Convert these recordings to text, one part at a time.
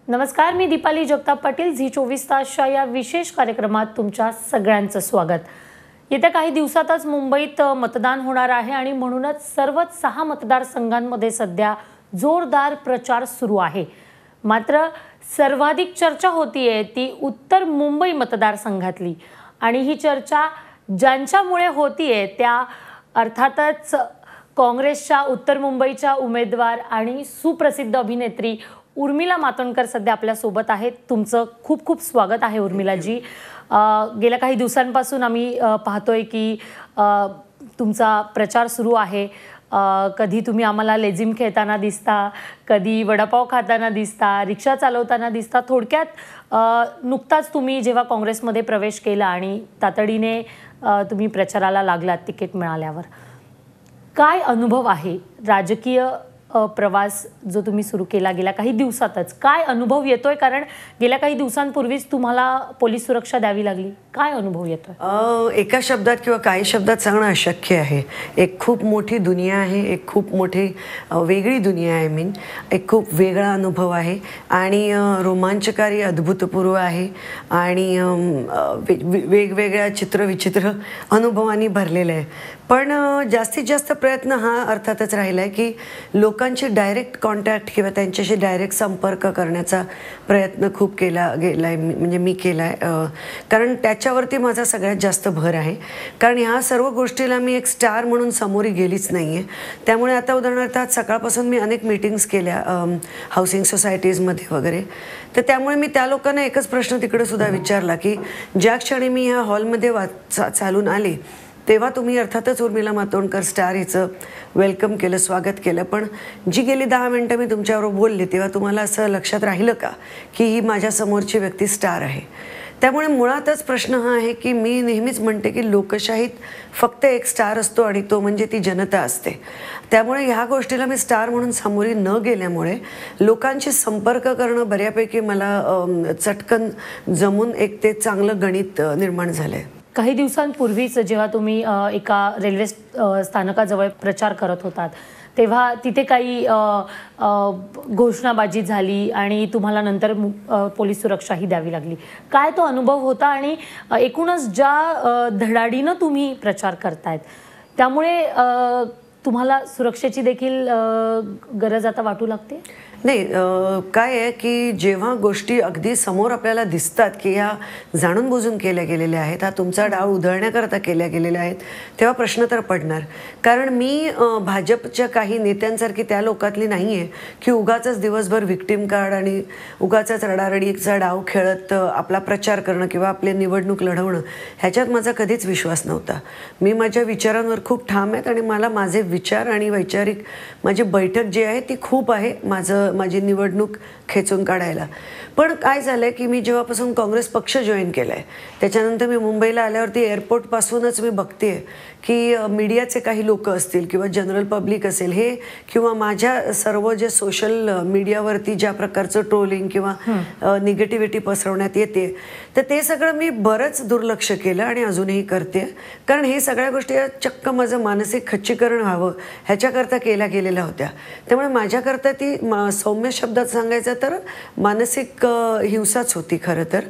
नमस्कार, मी दीपाली जगताप पाटील. झी 24 तासच्या या विशेष कार्यक्रमात तुमच्या सगळ्यांचं स्वागत. येत्या काही दिवसातच मुंबईत मतदान होणार आहे आणि म्हणूनच सर्वच 6 मतदारसंघांमध्ये सध्या जोरदार प्रचार सुरू आहे. मात्र सर्वाधिक चर्चा होतीये ती उत्तर मुंबई मतदारसंघातली आणि ही चर्चा ज्यांच्यामुळे होतीये त्या अर्थातच काँग्रेसच्या उत्तर मुंबईच्या उमेदवार आणि सुप्रसिद्ध अभिनेत्री उर्मिला मातोंडकर सध्या आपल्या सोबत आहेत. तुमचं खूप खूप स्वागत आहे उर्मिलाजी. गेल्या काही दिवसांपासून आम्ही पाहतोय की तुमचा प्रचार सुरू आहे. कधी तुम्ही आम्हाला लेझिम खेळताना दिसता, कधी वडापाव खाताना दिसता, रिक्षा चालवताना दिसता. थोडक्यात नुकताच तुम्ही जेव्हा काँग्रेसमध्ये प्रवेश केला आणि तातडीने तुम्ही प्रचाराला लागलात तिकीट मिळाल्यावर, काय अनुभव आहे राजकीय प्रवास जो तुम्ही सुरू केला गेल्या काही दिवसातच, काय अनुभव येतोय? कारण गेल्या काही दिवसांपूर्वीच तुम्हाला पोलीस सुरक्षा द्यावी लागली. काय अनुभव येतोय? एका शब्दात किंवा काही शब्दात सांगणं अशक्य आहे. एक खूप मोठी दुनिया आहे, एक खूप मोठी वेगळी दुनिया आहे. एक खूप वेगळा अनुभव आहे आणि रोमांचकारी, अद्भुतपूर्व आहे आणि वेगवेगळ्या चित्रविचित्र अनुभवांनी भरलेलं आहे. पण जास्तीत जास्त प्रयत्न हा अर्थातच राहिला आहे की लोकांची डायरेक्ट कॉन्टॅक्ट किंवा त्यांच्याशी डायरेक्ट संपर्क करण्याचा प्रयत्न खूप केला गेला आहे. म्हणजे मी केला आहे, कारण त्याच्यावरती माझा सगळ्यात जास्त भर आहे. कारण ह्या सर्व गोष्टीला मी एक स्टार म्हणून समोरी गेलीच नाही आहे. त्यामुळे आता उदाहरणार्थ आज सकाळपासून मी अनेक मीटिंग्स केल्या हाऊसिंग सोसायटीजमध्ये वगैरे. तर त्यामुळे मी त्या लोकांना एकच प्रश्न तिकडे सुद्धा विचारला की ज्या क्षणी मी ह्या हॉलमध्ये चालून आले तेव्हा तुम्ही अर्थातच उर्मिला मातोंडकर स्टार हिचं वेलकम केलं, स्वागत केलं. पण जी गेली 10 मिनटं मी तुमच्याबरोबर बोलले तेव्हा तुम्हाला असं लक्षात राहिलं का की ही माझ्यासमोरची व्यक्ती स्टार आहे? त्यामुळे मुळातच प्रश्न हा आहे की मी नेहमीच म्हणते की लोकशाहीत फक्त एक स्टार असतो आणि तो म्हणजे ती जनता असते. त्यामुळे ह्या गोष्टीला मी स्टार म्हणून सामोरी न गेल्यामुळे लोकांशी संपर्क करणं बऱ्यापैकी मला चटकन जमून एक ते चांगलं गणित निर्माण झालं आहे. काही दिवसांपूर्वीच जेव्हा तुम्ही एका रेल्वे स्थानकाजवळ प्रचार करत होतात तेव्हा तिथे काही घोषणाबाजी झाली आणि तुम्हाला नंतर पोलीस सुरक्षाही द्यावी लागली. काय तो अनुभव होता आणि एकूणच ज्या धडाडीनं तुम्ही प्रचार करतायत त्यामुळे तुम्हाला सुरक्षेची देखील गरज आता वाटू लागते? नाही, काय आहे की जेव्हा गोष्टी अगदी समोर आपल्याला दिसतात की ह्या जाणून बुजून केल्या गेलेल्या आहेत, हा तुमचा डाव उधळण्याकरता केल्या गेलेल्या आहेत, तेव्हा प्रश्न तर पडणार. कारण मी भाजपच्या काही नेत्यांसारखी त्या लोकातली नाही आहे की उगाचच दिवसभर व्हिक्टिम कार्ड आणि उगाचच रडारडीचा डाव खेळत आपला प्रचार करणं किंवा आपली निवडणूक लढवणं, ह्याच्यात माझा कधीच विश्वास नव्हता. मी माझ्या विचारांवर खूप ठाम आहेत आणि मला माझे विचार आणि वैचारिक माझी बैठक जी आहे ती खूप आहे माझी निवडणूक खेचून काढायला. पण काय झालं की मी जेव्हापासून काँग्रेस पक्ष जॉईन केला आहे त्याच्यानंतर मी मुंबईला आल्यावरती एअरपोर्टपासूनच मी बघते की मीडियाचे काही लोक असतील किंवा जनरल पब्लिक असेल हे किंवा माझ्या सर्व जे सोशल मीडियावरती ज्या प्रकारचं ट्रोलिंग किंवा निगेटिव्हिटी पसरवण्यात येते तर ते सगळं मी बरंच दुर्लक्ष केलं आणि अजूनही करते. कारण हे सगळ्या गोष्टी चक्क माझं मानसिक खच्चीकरण व्हावं ह्याच्याकरता केल्या गेलेल्या होत्या. त्यामुळे माझ्याकरता ती सौम्य शब्दात सांगायचं तर मानसिक हिंसाच होती खरं तर.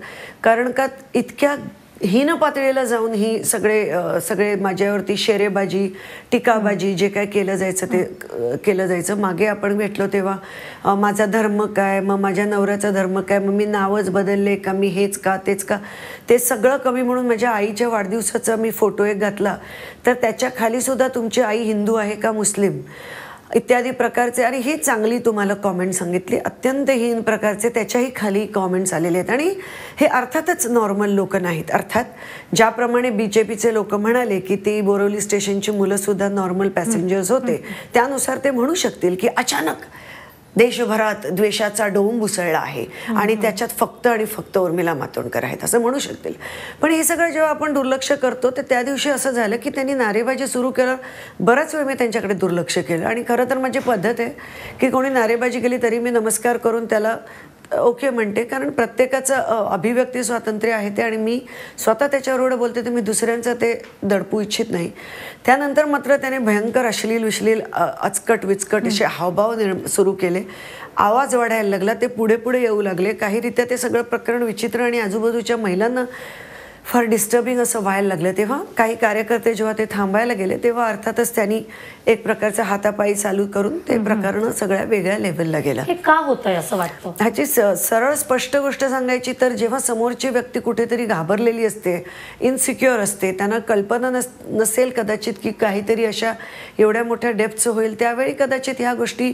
कारण का इतक्या हीन पातळीला जाऊन ही सगळे माझ्यावरती शेरेबाजी, टीकाबाजी जे काय केलं जायचं ते केलं जायचं. मागे आपण भेटलो तेव्हा माझा धर्म काय, मग माझ्या नवऱ्याचा धर्म काय, मग मी नावच बदलले का, मी हेच का तेच का, ते सगळं कमी म्हणून माझ्या आईच्या वाढदिवसाचा मी फोटो एक घातला तर त्याच्या खाली सुद्धा तुमची आई हिंदू आहे का मुस्लिम इत्यादी प्रकारचे आणि ही चांगली तुम्हाला कॉमेंट सांगितली, अत्यंत हीन प्रकारचे त्याच्याही खाली कॉमेंट्स आलेले आहेत. आणि हे अर्थातच नॉर्मल लोक नाहीत. अर्थात ज्याप्रमाणे BJPचे लोक म्हणाले की ती बोरिवली स्टेशनची मुलंसुद्धा नॉर्मल पॅसेंजर्स होते त्यानुसार ते म्हणू शकतील की अचानक देशभरात द्वेषाचा डोंब उसळला आहे आणि त्याच्यात फक्त आणि फक्त उर्मिला मातोंडकर आहेत असं म्हणू शकतील. पण हे सगळं जेव्हा आपण दुर्लक्ष करतो तर त्या दिवशी असं झालं की त्यांनी नारेबाजी सुरू केलं. बराच वेळ मी त्यांच्याकडे दुर्लक्ष केलं आणि खरं तर माझी पद्धत आहे की कोणी नारेबाजी केली तरी मी नमस्कार करून त्याला ओके म्हणते, कारण प्रत्येकाचं अभिव्यक्ती स्वातंत्र्य आहे ते, आणि मी स्वतः त्याच्यावर एवढं बोलते तर मी दुसऱ्यांचं ते दडपू इच्छित नाही. त्यानंतर मात्र त्याने भयंकर अश्लील अचकट विचकट असे हावभाव सुरू केले. आवाज वाढायला लागला, ते पुढे पुढे येऊ लागले. काहीरित्या ते सगळं प्रकरण विचित्र आणि आजूबाजूच्या महिलांना फार डिस्टर्बिंग असं व्हायला लागलं. तेव्हा काही कार्यकर्ते जेव्हा ते थांबायला गेले तेव्हा अर्थातच त्यांनी एक प्रकारचं हातापायी चालू करून ते प्रकरण सगळ्या वेगळ्या लेवलला गेलं. हे का होतंय असं वाटतं? ह्याची सरळ स्पष्ट गोष्ट सांगायची तर जेव्हा समोरची व्यक्ती कुठेतरी घाबरलेली असते, इनसिक्युअर असते, त्यांना कल्पना नसेल कदाचित की काहीतरी अशा एवढ्या मोठ्या डेप्थचं होईल, त्यावेळी कदाचित ह्या गोष्टी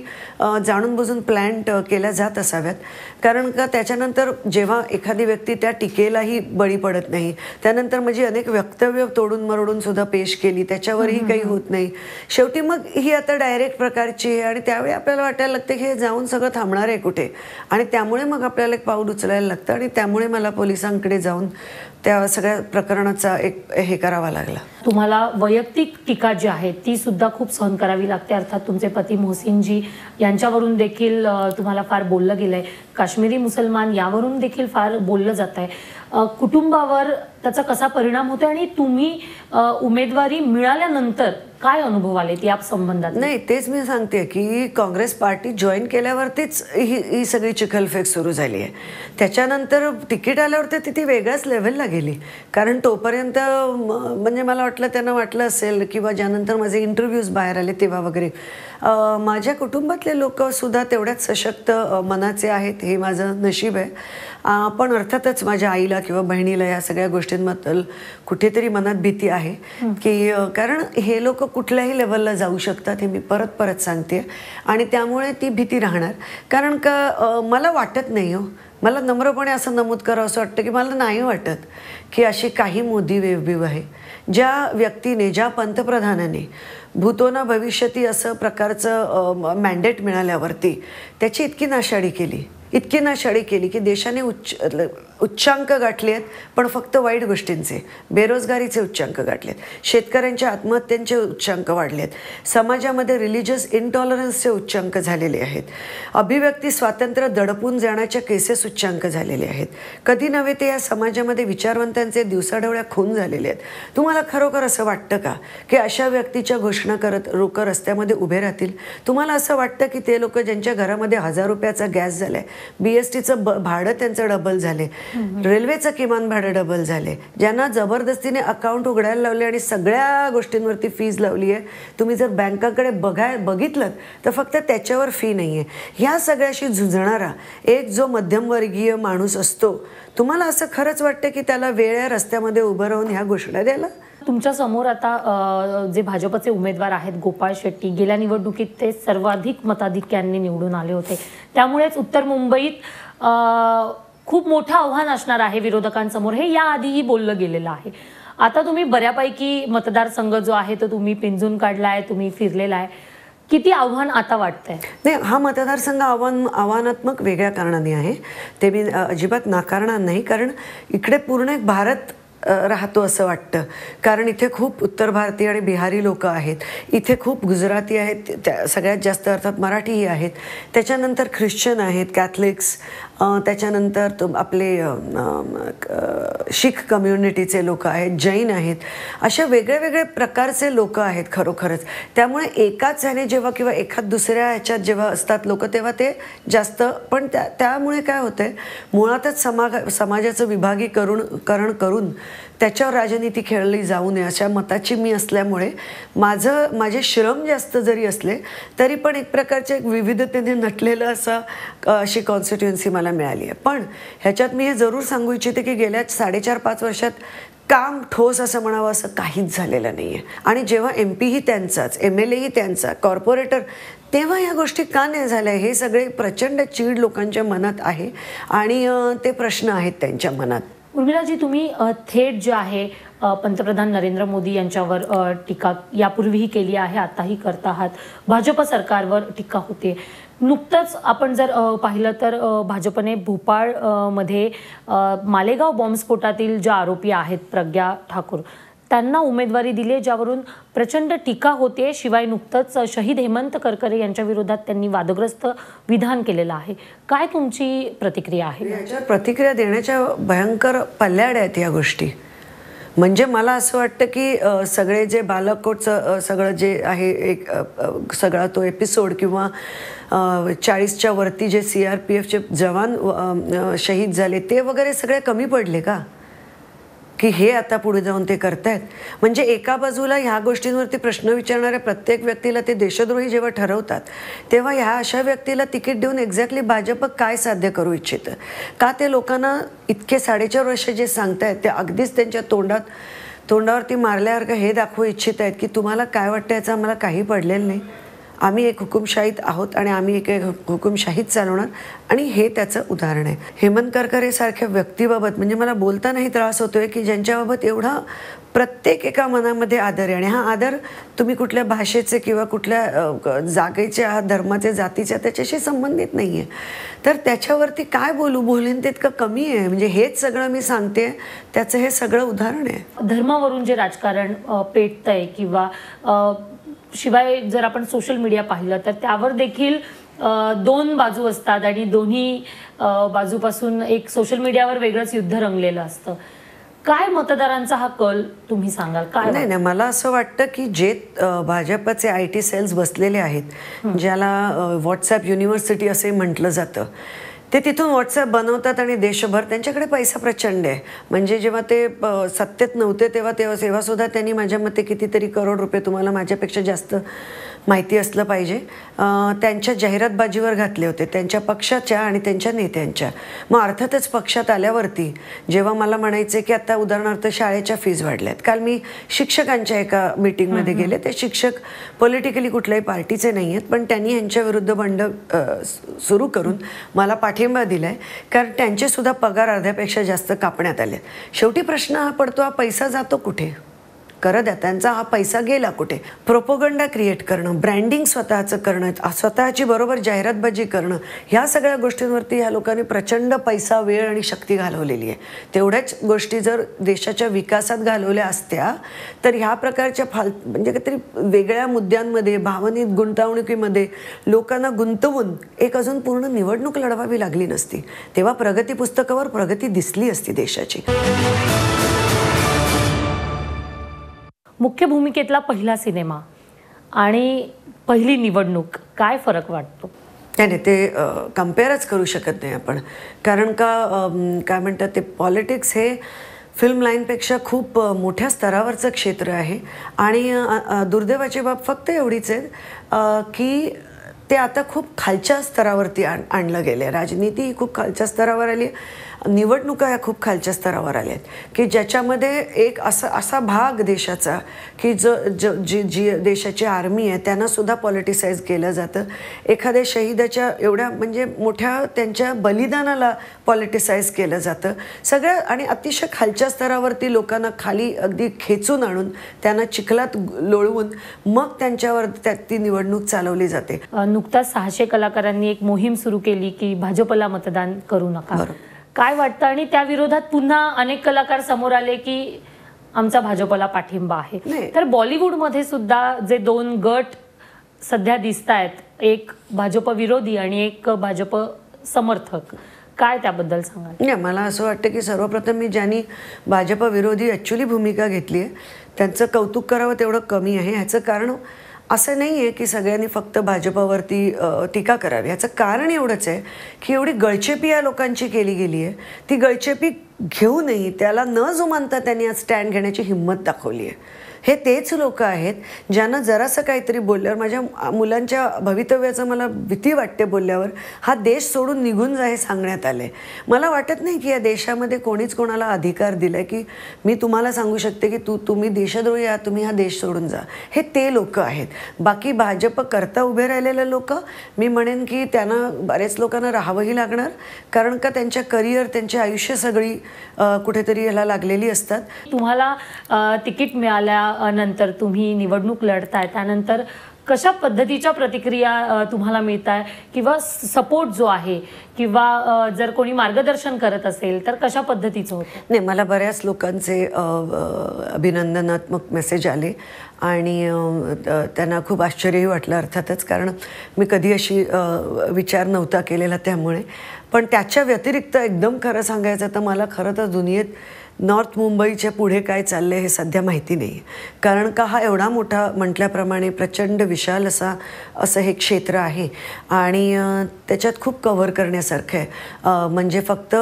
जाणून बुजून प्लॅन्ड केल्या जात असाव्यात. कारण का त्याच्यानंतर जेव्हा एखादी व्यक्ती त्या टीकेलाही बळी पडत नाही, त्यानंतर म्हणजे अनेक वक्तव्य तोडून मरोडून सुद्धा पेश केली, त्याच्यावरही काही होत नाही. शेवटी मग ही आता डायरेक्ट प्रकारची आहे आणि त्यावेळी आपल्याला वाटायला लागतं की हे जाऊन सगळं थांबणार आहे कुठे, आणि त्यामुळे मग आपल्याला एक पाऊल उचलायला लागतं. आणि त्यामुळे मला पोलिसांकडे जाऊन त्या सगळ्या प्रकरणाचा एक हे करावा लागला. तुम्हाला वैयक्तिक टीका जी आहे ती सुद्धा खूप सहन करावी लागते. अर्थात तुमचे पती मोहसिनजी यांच्यावरून देखील तुम्हाला फार बोललं गेलंय, काश्मीरी मुसलमान यावरून देखील फार बोललं जात आहे. कुटुंबावर त्याचा कसा परिणाम होतो आणि तुम्ही उमेदवारी मिळाल्यानंतर काय अनुभव आले या संबंधात? नाही, तेच मी सांगते की काँग्रेस पार्टी जॉईन केल्यावरतीच ही सगळी चिखलफेक सुरू झाली आहे. त्याच्यानंतर तिकीट आल्यावरती ती वेगळ्याच लेव्हलला गेली. कारण तोपर्यंत म्हणजे मला वाटलं त्यांना वाटलं असेल किंवा ज्यानंतर माझे इंटरव्ह्यूज बाहेर आले तेव्हा वगैरे माझ्या कुटुंबातले लोक सुद्धा तेवढ्याच सशक्त मनाचे आहेत, हे माझं नशीब आहे. पण अर्थातच माझ्या आईला किंवा बहिणीला या सगळ्या गोष्टींबद्दल कुठेतरी मनात भीती आहे की कारण हे लोक कुठल्याही लेवलला जाऊ शकतात, हे मी परत परत सांगते. आणि त्यामुळे ती भीती राहणार. कारण का मला वाटत नाही हो, मला नम्रपणे असं नमूद करावं असं वाटतं की मला नाही वाटत की अशी काही मोदी वेवबीव आहे. ज्या व्यक्तीने, ज्या पंतप्रधानाने भूतोना भविष्यती असं प्रकारचं मॅन्डेट मिळाल्यावरती त्याची इतकी नाशाडी केली की देशाने उच्चांक गाठले आहेत, पण फक्त वाईट गोष्टींचे. बेरोजगारीचे उच्चांक गाठले आहेत, शेतकऱ्यांच्या आत्महत्यांचे उच्चांक वाढले आहेत, समाजामध्ये रिलिजियस इंटॉलरन्सचे उच्चांक झालेले आहेत, अभिव्यक्ती स्वातंत्र्य दडपून जाण्याच्या केसेस उच्चांक झालेले आहेत. कधी नव्हे ते या समाजामध्ये विचारवंतांचे दिवसाढवळ्या खून झालेले आहेत. तुम्हाला खरोखर असं वाटतं का की अशा व्यक्तीच्या घोषणा करत लोक रस्त्यामध्ये उभे राहतील? तुम्हाला असं वाटतं की ते लोक ज्यांच्या घरामध्ये 1000 रुपयाचा गॅस झालाय, BSTचं भाडं त्यांचं डबल झाले, रेल्वेचं किमान भाडं डबल झाले, ज्यांना जबरदस्तीने अकाउंट उघडायला लावले आणि सगळ्या गोष्टींवरती फीज लावली आहे, तुम्ही जर बँकाकडे बघितलं तर फक्त त्याच्यावर फी नाही आहे. ह्या सगळ्याशी झुंजणारा एक जो मध्यमवर्गीय माणूस असतो, तुम्हाला असं खरंच वाटतं की त्याला वेळ आहे रस्त्यामध्ये उभं राहून ह्या घोषणा द्यायला? तुमच्या समोर आता जे भाजपचे उमेदवार आहेत गोपाळ शेट्टी, गेल्या निवडणुकीत ते सर्वाधिक मताधिक्यांनी निवडून आले होते. त्यामुळेच उत्तर मुंबईत खूप मोठं आव्हान असणार आहे विरोधकांसमोर, हे याआधीही बोललं गेलेलं आहे. आता तुम्ही बऱ्यापैकी मतदारसंघ जो आहे तो तुम्ही पिंजून काढलाय, तुम्ही फिरलेला आहे. किती आव्हान आता वाटतंय? नाही, हा मतदारसंघ आव्हानात्मक वेगळ्या कारणाने आहे, ते मी अजिबात नाकारणार नाही. कारण इकडे पूर्ण एक भारत राहतो असं वाटतं. कारण इथे खूप उत्तर भारतीय आणि बिहारी लोक आहेत, इथे खूप गुजराती आहेत, त्या सगळ्यात जास्त अर्थात मराठीही आहेत, त्याच्यानंतर ख्रिश्चन आहेत, कॅथलिक्स, त्याच्यानंतर आपले शीख कम्युनिटीचे लोक आहेत, जैन आहेत, अशा वेगळे वेगळे प्रकारचे लोक आहेत खरोखरच. त्यामुळे एकाच ह्याने जेव्हा किंवा एखाद दुसऱ्या ह्याच्यात जेव्हा असतात लोक तेव्हा ते जास्त, पण त्यामुळे काय होतंय, मुळातच समाजाचं विभागीकरण करून त्याच्यावर राजनीती खेळली जाऊ नये अशा मताची मी असल्यामुळे माझे श्रम जास्त जरी असले तरी पण एक प्रकारचे विविधतेने नटलेलं अशी कॉन्स्टिट्युएन्सी मला मिळाली आहे. पण ह्याच्यात मी हे जरूर सांगू इच्छिते की गेल्या 4.5-5 वर्षात काम ठोस असं म्हणावं असं काहीच झालेलं नाही आहे. आणि जेव्हा MP ही त्यांचाच, MLA ही त्यांचा, कॉर्पोरेटर, तेव्हा ह्या गोष्टी का नाही झाल्या? हे सगळे प्रचंड चीड लोकांच्या मनात आहे आणि ते प्रश्न आहेत त्यांच्या मनात. उर्मिलाजी, तुम्ही थेट जे आहे पंतप्रधान नरेंद्र मोदी यांच्यावर टीका यापूर्वीही केली आहे, आताही करत आहात. भाजप सरकारवर टीका होते. नुकतंच आपण जर पाहिलं तर भाजपने भोपाळमध्ये मालेगाव बॉम्बस्फोटातील ज्या आरोपी आहेत प्रज्ञा ठाकूर, त्यांना उमेदवारी दिली, ज्यावरून प्रचंड टीका होते. शिवाय नुकतंच शहीद हेमंत करकरे यांच्या विरोधात त्यांनी वादग्रस्त विधान केलेलं आहे. काय तुमची प्रतिक्रिया आहे? याच्यावर प्रतिक्रिया देण्याच्या भयंकर पल्ल्याड आहेत या गोष्टी. म्हणजे मला असं वाटतं की सगळे जे बालाकोटचं सगळं जे आहे एक सगळा तो एपिसोड किंवा 40च्या वरती जे CRPFचे जवान शहीद झाले ते वगैरे सगळे कमी पडले का की हे आता पुढे जाऊन ते करतायत? म्हणजे एका बाजूला ह्या गोष्टींवरती प्रश्न विचारणाऱ्या प्रत्येक व्यक्तीला ते देशद्रोही जेव्हा ठरवतात तेव्हा ह्या अशा व्यक्तीला तिकीट देऊन एक्झॅक्टली भाजप काय साध्य करू इच्छितं? का ते लोकांना इतके 4.5 वर्ष जे सांगतायत ते अगदीच त्यांच्या तोंडावरती मारल्यासारखं हे दाखवू इच्छित आहेत की तुम्हाला काय वाटतं याचं आम्हाला काही पडलेलं नाही, आम्ही एक हुकुमशाहीत आहोत आणि आम्ही एक हुकुमशाहीत चालवणार. आणि हे त्याचं उदाहरण आहे. हेमंत करकरे सारख्या व्यक्तीबाबत म्हणजे मला बोलतानाही त्रास होतोय की ज्यांच्याबाबत एवढा प्रत्येक एका मनामध्ये आदर आहे. आणि हा आदर तुम्ही कुठल्या भाषेचे किंवा कुठल्या जागेचे आहात, धर्माचे, जातीचे, त्याच्याशी संबंधित नाही आहे. तर त्याच्यावरती काय बोलेन तितकं कमी आहे. म्हणजे हेच सगळं मी सांगते, त्याचं हे सगळं उदाहरण आहे. धर्मावरून जे राजकारण पेटतंय किंवा शिवाय जर आपण सोशल मीडिया पाहिलं तर त्यावर देखील 2 बाजू असतात आणि दोन्ही बाजूपासून एक सोशल मीडियावर वेगळंच युद्ध रंगलेलं असतं. काय मतदारांचा हा कल तुम्ही सांगाल? काय नाही, मला असं वाटतं की जे भाजपचे IT सेल्स बसलेले आहेत, ज्याला व्हॉट्सॲप युनिव्हर्सिटी असे म्हटलं जातं, ते तिथून व्हॉट्सॲप बनवतात आणि देशभर त्यांच्याकडे पैसा प्रचंड आहे. म्हणजे जेव्हा ते सत्तेत नव्हते तेव्हा सुद्धा त्यांनी माझ्या मते कितीतरी करोड रुपये, तुम्हाला माझ्यापेक्षा जास्त माहिती असलं पाहिजे, त्यांच्या जाहिरातबाजीवर घातले होते, त्यांच्या पक्षाच्या आणि त्यांच्या नेत्यांच्या. मग अर्थातच पक्षात आल्यावरती जेव्हा मला म्हणायचे की आता उदाहरणार्थ शाळेच्या फीज वाढल्यात, काल मी शिक्षकांच्या एका मीटिंगमध्ये गेले, ते शिक्षक पॉलिटिकली कुठल्याही पार्टीचे नाही आहेत, पण त्यांनी यांच्या विरुद्ध बंड सुरू करून मला पाठिंबा दिलाय, कारण त्यांचे सुद्धा पगार अर्ध्यापेक्षा जास्त कापण्यात आले. शेवटी प्रश्न हा पडतो, हा पैसा जातो कुठे? करदात्यांचा हा पैसा गेला कुठे? प्रोपोगंडा क्रिएट करणं, ब्रँडिंग स्वतःचं करणं, स्वतःची बरोबर जाहिरातबाजी करणं, ह्या सगळ्या गोष्टींवरती ह्या लोकांनी प्रचंड पैसा, वेळ आणि शक्ती घालवलेली आहे. तेवढ्याच गोष्टी जर देशाच्या विकासात घालवल्या असत्या तर ह्या प्रकारच्या म्हणजे काहीतरी वेगळ्या मुद्द्यांमध्ये, भावनिक गुंतवणुकीमध्ये लोकांना गुंतवून एक अजून पूर्ण निवडणूक लढवावी लागली नसती. तेव्हा प्रगती पुस्तकावर प्रगती दिसली असती देशाची. मुख्य भूमिकेतला पहिला सिनेमा आणि पहिली निवडणूक, काय फरक वाटतो? नाही, ते कम्पेअरच करू शकत नाही आपण. कारण का काय म्हणतात ते, पॉलिटिक्स हे फिल्म लाईनपेक्षा खूप मोठ्या स्तरावरचं क्षेत्र आहे. आणि दुर्दैवाची बाब फक्त एवढीच आहे की ते आता खूप खालच्या स्तरावरती आणलं गेलं आहे. राजनीती ही खूप खालच्या स्तरावर आली, निवडणुका ह्या खूप खालच्या स्तरावर आल्या आहेत की ज्याच्यामध्ये एक असा भाग देशाचा की जी देशाची आर्मी आहे त्यांना सुद्धा पॉलिटिसाइज केलं जातं. एखाद्या शहीदाच्या एवढ्या म्हणजे मोठ्या त्यांच्या बलिदानाला पॉलिटिसाइज केलं जातं सगळं. आणि अतिशय खालच्या स्तरावरती लोकांना खाली अगदी खेचून आणून त्यांना चिखलात लोळवून मग त्यांच्यावर ती निवडणूक चालवली जाते. नुकताच 600 कलाकारांनी एक मोहीम सुरू केली की भाजपला मतदान करू नका. काय वाटतं? आणि त्या विरोधात पुन्हा अनेक कलाकार समोर आले की आमचा भाजपला पाठिंबा आहे. तर बॉलिवूडमध्ये सुद्धा जे 2 गट सध्या दिसत आहेत, एक भाजप विरोधी आणि एक भाजप समर्थक, काय त्याबद्दल सांगाल? नाही, मला असं वाटतं की सर्वप्रथम मी ज्यांनी भाजप विरोधी ॲक्च्युली भूमिका घेतली आहे त्यांचं कौतुक करावं तेवढं कमी आहे. ह्याचं कारण असं नाही आहे की सगळ्यांनी फक्त भाजपावरती टीका करावी. याचं कारण एवढंच आहे की एवढी गळचेपी या लोकांची केली गेली आहे, ती गळचेपी घेऊनही त्याला न जुमानता त्यांनी आज स्टँड घेण्याची हिंमत दाखवली आहे. हे तेच लोक आहेत ज्यांना जरासं काहीतरी बोलल्यावर, माझ्या मुलांच्या भवितव्याचं मला भीती वाटते बोलल्यावर, हा देश सोडून निघून जा हे सांगण्यात आलं आहे. मला वाटत नाही की या देशामध्ये कोणीच कोणाला अधिकार दिला आहे की मी तुम्हाला सांगू शकते की तुम्ही देशद्रोही आहात, तुम्ही हा देश सोडून जा. हे ते लोक आहेत. बाकी भाजप करता उभे राहिलेले लोक, मी म्हणेन की त्यांना बरेच लोकांना राहावंही लागणार, कारण का त्यांच्या करिअर, त्यांची आयुष्य सगळी कुठेतरी याला लागलेली असतात. तुम्हाला तिकीट मिळाल्यानंतर तुम्ही निवडणूक लढताय, त्यानंतर कशा पद्धतीच्या प्रतिक्रिया तुम्हाला मिळत आहे किंवा सपोर्ट जो आहे किंवा जर कोणी मार्गदर्शन करत असेल तर कशा पद्धतीचं होतं? नाही, मला बऱ्याच लोकांचे अभिनंदनात्मक मेसेज आले आणि त्यांना खूप आश्चर्यही वाटलं अर्थातच, कारण मी कधी अशी विचार नव्हता केलेला त्यामुळे. पण त्याच्या व्यतिरिक्त एकदम खरं सांगायचं तर मला खरं तर दुनियेत नॉर्थ मुंबईच्या पुढे काय चाललं आहे हे सध्या माहिती नाही. कारण का हा एवढा मोठा म्हटल्याप्रमाणे प्रचंड विशाल असं हे क्षेत्र आहे आणि त्याच्यात खूप कव्हर करण्यासारखं आहे. म्हणजे फक्त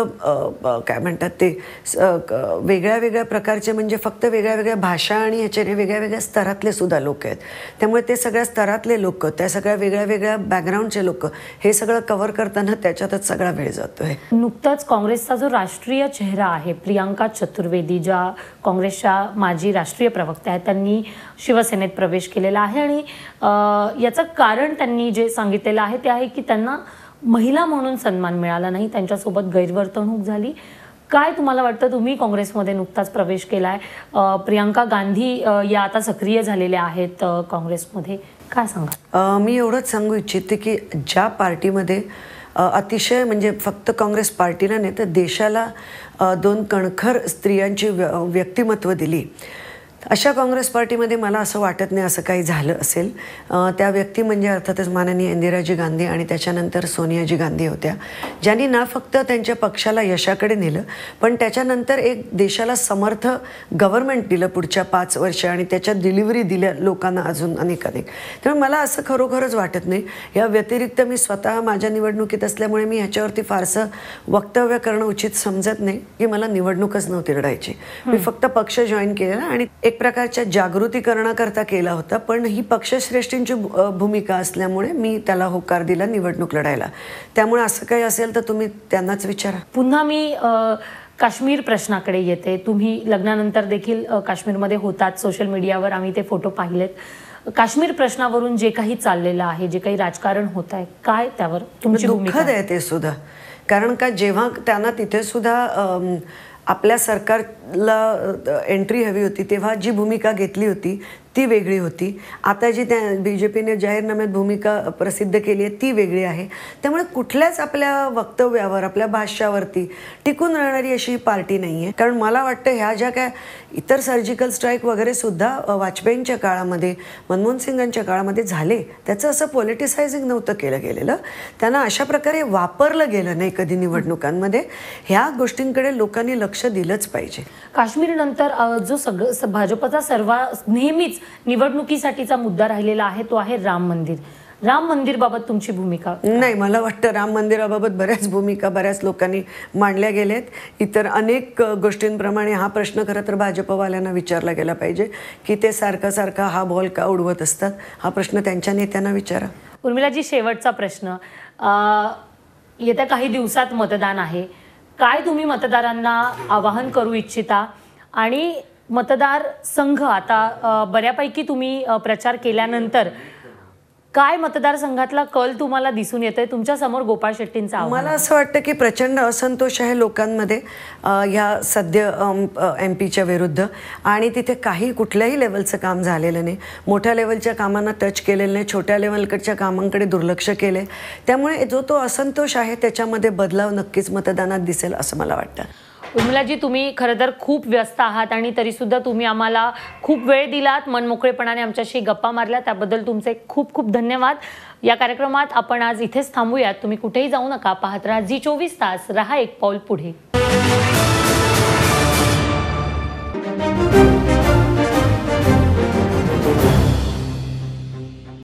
काय म्हणतात ते वेगळ्या वेगळ्या प्रकारचे, म्हणजे फक्त वेगळ्या वेगळ्या भाषा आणि ह्याच्याने वेगळ्या वेगळ्या स्तरातले सुद्धा लोक आहेत. त्यामुळे ते सगळ्या स्तरातले लोक, त्या सगळ्या वेगळ्या वेगळ्या बॅकग्राऊंडचे लोक, हे सगळं कव्हर करताना त्याच्यातच सगळा वेळ जातो आहे. नुकताच काँग्रेसचा जो राष्ट्रीय चेहरा आहे प्रियांका चतुर्वेदी, ज्या काँग्रेसच्या माजी राष्ट्रीय प्रवक्त्या आहेत, त्यांनी शिवसेनेत प्रवेश केलेला आहे आणि याचं कारण त्यांनी जे सांगितलेलं आहे ते आहे की त्यांना महिला म्हणून सन्मान मिळाला नाही, त्यांच्यासोबत गैरवर्तणूक झाली. काय तुम्हाला वाटतं, तुम्ही काँग्रेसमध्ये नुकताच प्रवेश केला आहे, प्रियांका गांधी या आता सक्रिय झालेल्या आहेत काँग्रेसमध्ये, काय सांगा? मी एवढंच सांगू इच्छिते की ज्या पार्टीमध्ये अतिशय, म्हणजे फक्त काँग्रेस पार्टीला नाही तर देशाला दोन कणखर स्त्रियांची व्यक्तिमत्व दिली, अशा काँग्रेस पार्टीमध्ये मला असं वाटत नाही असं काही झालं असेल. त्या व्यक्ती म्हणजे अर्थातच माननीय इंदिराजी गांधी आणि त्याच्यानंतर सोनियाजी गांधी होत्या, ज्यांनी ना फक्त त्यांच्या पक्षाला यशाकडे नेलं पण त्याच्यानंतर एक देशाला समर्थ गव्हर्नमेंट दिलं पुढच्या 5 वर्ष आणि त्याच्यात डिलिव्हरी दिल्या लोकांना अजून अनेक. त्यामुळे मला असं खरोखरच वाटत नाही. या व्यतिरिक्त मी स्वतः माझ्या निवडणुकीत असल्यामुळे मी ह्याच्यावरती फारसं वक्तव्य करणं उचित समजत नाही की मला निवडणूकच नव्हती लढायची. मी फक्त पक्ष जॉईन केलेला आणि एक प्रकारच्या जागृतीकरणाकरता केला होता, पण ही पक्षश्रेष्ठींची भूमिका असल्यामुळे मी त्याला होकार दिला निवडणूक लढायला. त्यामुळे असं काही असेल तर तुम्ही त्यांनाच विचारा. पुन्हा मी काश्मीर प्रश्नाकडे येते. तुम्ही लग्नानंतर देखील काश्मीरमध्ये होतात, सोशल मीडियावर आम्ही ते फोटो पाहिलेत. काश्मीर प्रश्नावरून जे काही चाललेलं आहे, जे काही राजकारण होत आहे, काय त्यावर तुमची भूमिका दुःखद आहे ते सुद्धा. कारण का जेव्हा त्यांना तिथे सुद्धा आपल्या सरकारला एंट्री हवी होती तेव्हा जी भूमिका घेतली होती ती वेगळी होती. आता जी त्या BJPने जाहीरनाम्यात भूमिका प्रसिद्ध केली आहे ती वेगळी आहे. त्यामुळे कुठल्याच आपल्या वक्तव्यावर, आपल्या भाष्यावरती टिकून राहणारी अशी पार्टी नाही आहे. कारण मला वाटतं ह्या ज्या काय इतर सर्जिकल स्ट्राईक वगैरे सुद्धा वाजपेयींच्या काळामध्ये, मनमोहन सिंगांच्या काळामध्ये झाले, त्याचं असं पॉलिटिसायझिंग नव्हतं केलं गेलेलं. त्यांना अशा प्रकारे वापरलं गेलं नाही कधी निवडणुकांमध्ये. ह्या गोष्टींकडे लोकांनी लक्ष दिलंच पाहिजे. काश्मीरनंतर जो भाजपचा नेहमीच निवडणुकीसाठीचा मुद्दा राहिलेला आहे तो आहे राम मंदिर. राम मंदिरबाबत तुमची भूमिका? नाही, मला वाटतं राम मंदिराबाबत बऱ्याच भूमिका बऱ्याच लोकांनी मांडल्या गेल्यात. इतर अनेक गोष्टींप्रमाणे हा प्रश्न खरं तर भाजपवाल्यांना विचारला गेला पाहिजे की ते सारखा हा बॉल का उडवत असतात. हा प्रश्न त्यांच्या नेत्यांना विचारा. उर्मिलाजी, शेवटचा प्रश्न. येत्या काही दिवसात मतदान आहे, काय तुम्ही मतदारांना आवाहन करू इच्छिता? आणि मतदार संघ आता बऱ्यापैकी तुम्ही प्रचार केल्यानंतर काय मतदारसंघातला कल तुम्हाला दिसून येतोय? तुमच्या समोर गोपाळ शेट्टींचा आव्हान. मला असं वाटतं की प्रचंड असंतोष आहे लोकांमध्ये ह्या सद्य MP च्या विरुद्ध, आणि तिथे काही कुठल्याही लेवलचं काम झालेलं नाही. मोठ्या लेवलच्या कामांना टच केलेलं नाही, छोट्या लेवलकडच्या कामांकडे दुर्लक्ष केले. त्यामुळे जो तो असंतोष आहे त्याच्यामध्ये बदलाव नक्कीच मतदानात दिसेल असं मला वाटतं. उर्मिलाजी, तुम्ही खरं तर खूप व्यस्त आहात आणि तरीसुद्धा तुम्ही आम्हाला खूप वेळ दिलात, मनमोकळेपणाने आमच्याशी गप्पा मारल्या, त्याबद्दल तुमचे खूप खूप धन्यवाद. या कार्यक्रमात आपण आज इथेच थांबूयात. तुम्ही कुठेही जाऊ नका, पाहत राहा झी 24 तास, रहा एक पाऊल पुढे.